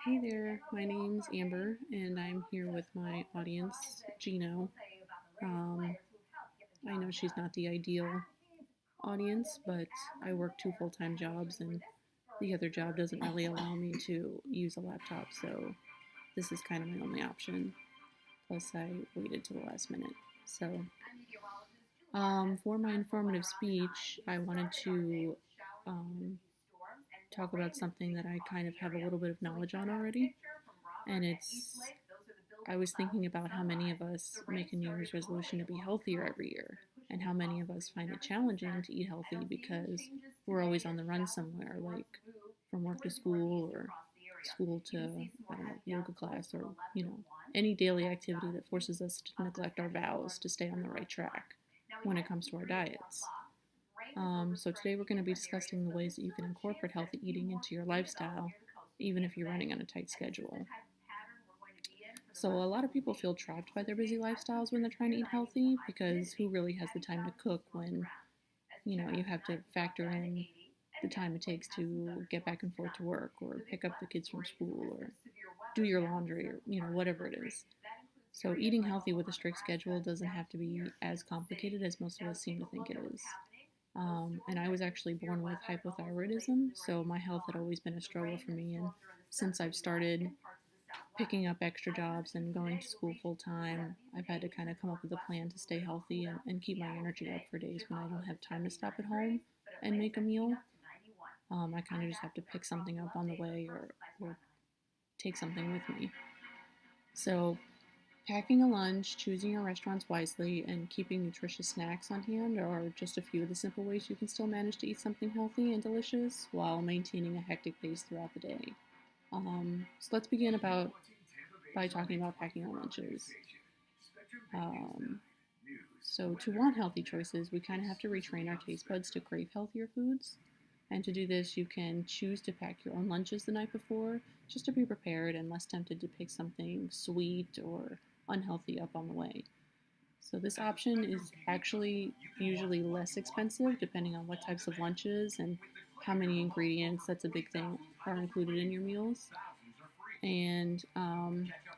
Hey there, my name's Amber, and I'm here with my audience, Gino. Um, I know she's not the ideal audience, but I work two full time jobs, and the other job doesn't really allow me to use a laptop, so this is kind of my only option. Plus, I waited to the last minute. So, for my informative speech, I wanted to um, talk about something that I kind of have a little bit of knowledge on already, and I was thinking about how many of us make a New Year's resolution to be healthier every year, and how many of us find it challenging to eat healthy because we're always on the run somewhere, like from work to school or school to, I don't know, yoga class or, any daily activity that forces us to neglect our vows to stay on the right track when it comes to our diets. So today we're going to be discussing the ways that you can incorporate healthy eating into your lifestyle, even if you're running on a tight schedule. So a lot of people feel trapped by their busy lifestyles when they're trying to eat healthy because who really has the time to cook when, you have to factor in the time it takes to get back and forth to work or pick up the kids from school or do your laundry or, whatever it is. So eating healthy with a strict schedule doesn't have to be as complicated as most of us seem to think it is. And I was actually born with hypothyroidism, so my health had always been a struggle for me. And since I've started picking up extra jobs and going to school full time, I've had to kind of come up with a plan to stay healthy and keep my energy up for days when I don't have time to stop at home and make a meal. I kind of just have to pick something up on the way or take something with me. So, packing a lunch, choosing your restaurants wisely, and keeping nutritious snacks on hand are just a few of the simple ways you can still manage to eat something healthy and delicious while maintaining a hectic pace throughout the day. So let's begin by talking about packing our lunches. Um, so to want healthy choices, we kind of have to retrain our taste buds to crave healthier foods. And to do this, you can choose to pack your own lunches the night before, just to be prepared and less tempted to pick something sweet or unhealthy up on the way. So this option is actually usually less expensive depending on what types of lunches and how many ingredients, that's a big thing, are included in your meals. And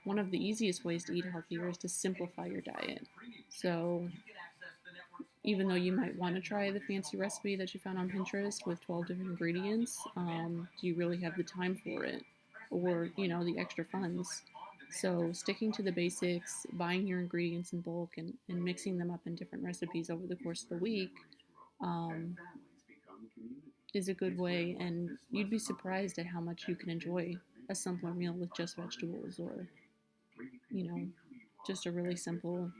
one of the easiest ways to eat healthier is to simplify your diet. So even though you might want to try the fancy recipe that you found on Pinterest with 12 different ingredients, do you really have the time for it? Or, the extra funds? So, sticking to the basics, buying your ingredients in bulk, and mixing them up in different recipes over the course of the week um, is a good way. And you'd be surprised at how much you can enjoy a simpler meal with just vegetables or, you know, just a really simple,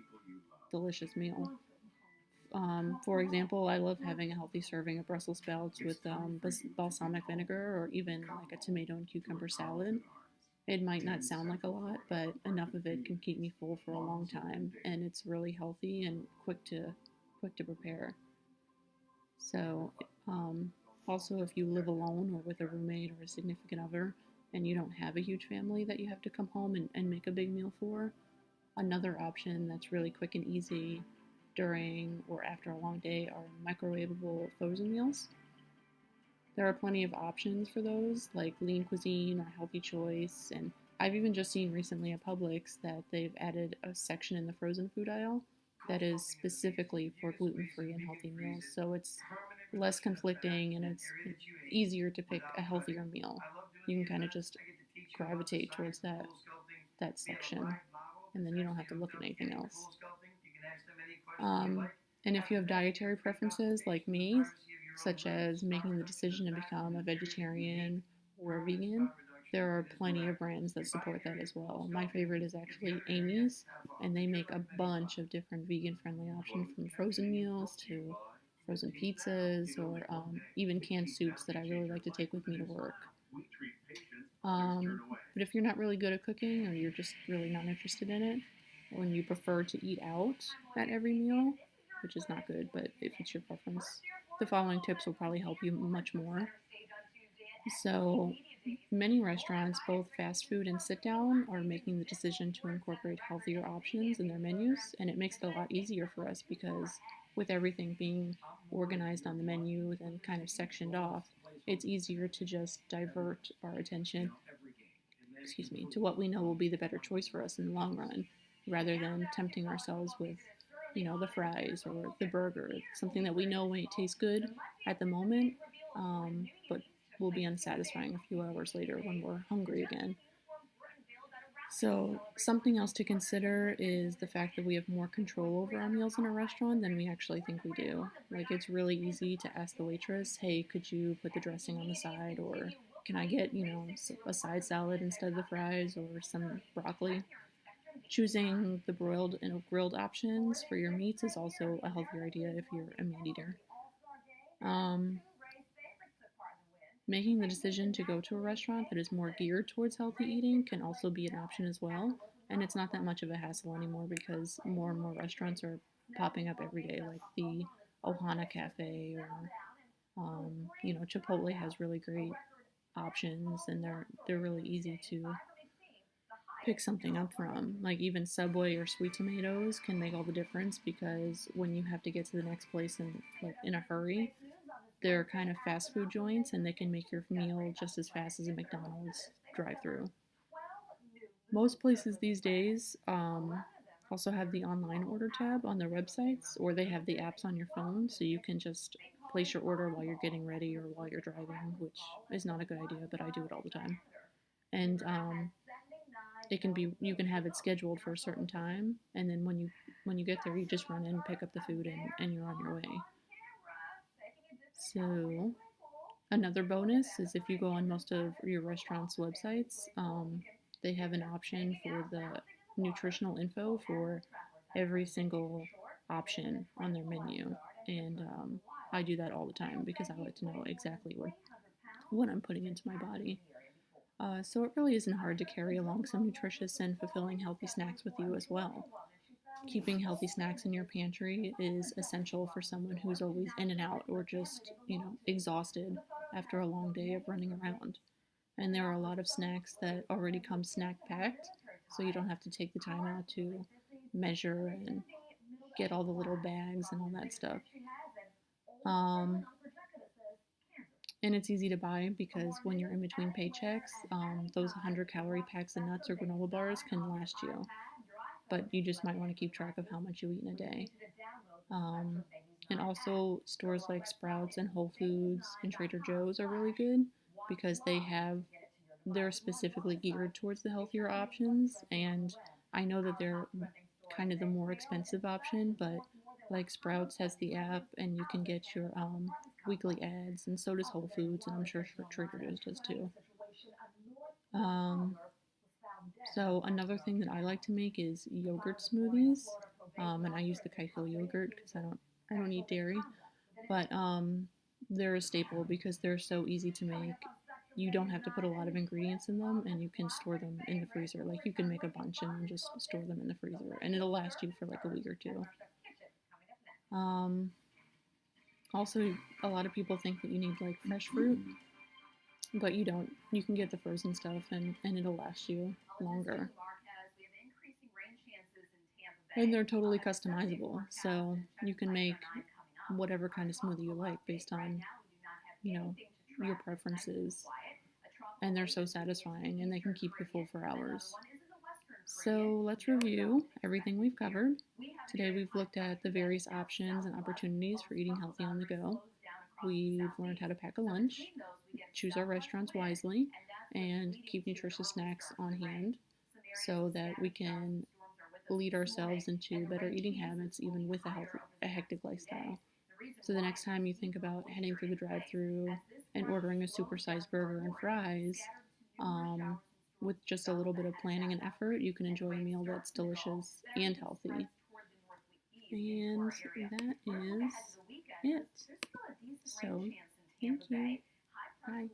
delicious meal. For example, I love having a healthy serving of Brussels sprouts with balsamic vinegar or even like a tomato and cucumber salad. It might not sound like a lot, but enough of it can keep me full for a long time, and it's really healthy and quick to prepare. So, um, also, if you live alone or with a roommate or a significant other, and you don't have a huge family that you have to come home and make a big meal for, another option that's really quick and easy during or after a long day are microwavable frozen meals. There are plenty of options for those, like lean cuisine or healthy choice, and I've even just seen recently at Publix that they've added a section in the frozen food aisle that is specifically for gluten-free and healthy meals. So it's less conflicting and it's easier to pick a healthier meal. You can kind of just gravitate towards that section, and then you don't have to look at anything else. And if you have dietary preferences like me, such as making the decision to become a vegetarian or a vegan, there are plenty of brands that support that as well. My favorite is actually Amy's, and they make a bunch of different vegan friendly options from frozen meals to frozen pizzas or even canned soups that I really like to take with me to work. But if you're not really good at cooking or you're just really not interested in it, or you prefer to eat out at every meal, which is not good, but if it's your preference, the following tips will probably help you much more. So, many restaurants, both fast food and sit down, are making the decision to incorporate healthier options in their menus, and it makes it a lot easier for us because with everything being organized on the menu and kind of sectioned off, it's easier to just divert our attention excuse me, to what we know will be the better choice for us in the long run, rather than tempting ourselves with, the fries or the burger, something that we know may taste good at the moment, but will be unsatisfying a few hours later when we're hungry again. So, something else to consider is the fact that we have more control over our meals in a restaurant than we actually think we do. Like, it's really easy to ask the waitress, hey, could you put the dressing on the side? Or can I get, a side salad instead of the fries or some broccoli? Choosing the broiled and grilled options for your meats is also a healthier idea if you're a meat eater. Um, Making the decision to go to a restaurant that is more geared towards healthy eating can also be an option as well. And it's not that much of a hassle anymore because more and more restaurants are popping up every day, like the Ohana Cafe or Chipotle has really great options and they're really easy to pick something up from. Like even Subway or Sweet Tomatoes can make all the difference because when you have to get to the next place in a hurry, they're kind of fast food joints and they can make your meal just as fast as a McDonald's drive-through. Most places these days also have the online order tab on their websites, or they have the apps on your phone, so you can just place your order while you're getting ready or while you're driving, which is not a good idea, but I do it all the time. And it can be you can have it scheduled for a certain time, and then when you get there, you just run in, pick up the food, and you're on your way. So another bonus is if you go on most of your restaurant's websites, they have an option for the nutritional info for every single option on their menu. And I do that all the time because I like to know exactly what I'm putting into my body. So it really isn't hard to carry along some nutritious and fulfilling healthy snacks with you as well. Keeping healthy snacks in your pantry is essential for someone who's always in and out or just, exhausted after a long day of running around. And there are a lot of snacks that already come snack packed, so you don't have to take the time out to measure and get all the little bags and all that stuff. Um, and it's easy to buy because when you're in between paychecks, those 100-calorie packs of nuts or granola bars can last you. But you just might want to keep track of how much you eat in a day. Um, and also, stores like Sprouts and Whole Foods and Trader Joe's are really good because they're specifically geared towards the healthier options. And I know that they're kind of the more expensive option, but like Sprouts has the app and you can get your weekly ads, and so does Whole Foods, and I'm sure Trader Joe's does too. Um, so another thing that I like to make is yogurt smoothies, and I use the Kaifill yogurt because I don't eat dairy, but they're a staple because they're so easy to make. You don't have to put a lot of ingredients in them, and you can store them in the freezer. Like you can make a bunch and just store them in the freezer, and it'll last you for like a week or two. Um, Also, a lot of people think that you need like fresh fruit, but you don't. You can get the frozen stuff, and it'll last you longer. And they're totally customizable, so you can make whatever kind of smoothie you like based on, you know, your preferences. And they're so satisfying, and they can keep you full for hours. So let's review everything we've covered. Today we've looked at the various options and opportunities for eating healthy on the go. We've learned how to pack a lunch, choose our restaurants wisely, and keep nutritious snacks on hand so that we can lead ourselves into better eating habits even with a hectic lifestyle. So the next time you think about heading through the drive-through and ordering a supersized burger and fries, um, with just a little bit of planning and effort, you can enjoy a meal that's delicious and healthy. And that is it. So, thank you. Bye.